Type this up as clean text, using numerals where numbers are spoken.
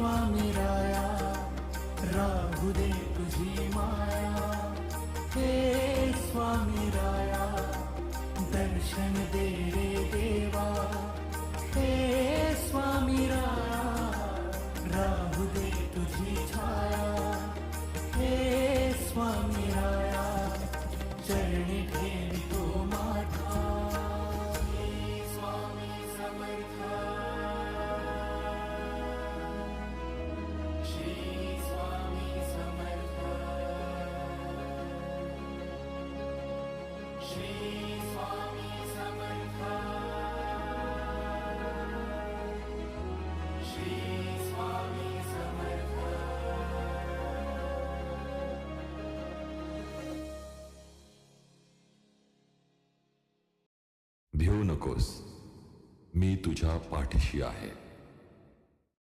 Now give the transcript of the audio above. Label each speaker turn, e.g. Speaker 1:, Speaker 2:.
Speaker 1: स्वामी राया राहू दे तुझी माया, हे स्वामी राया दर्शन दे रे देवा, हे स्वामी राया राहू दे तुझी छाया, हे स्वामी राया चरणी ठेवितो माथा, हे स्वामी समर्था, श्री स्वामी समर्था, श्री स्वामी समर्था, श्री स्वामी समर्था।
Speaker 2: भिवू नकोस, मी तुझ्या पाठीशी आहे.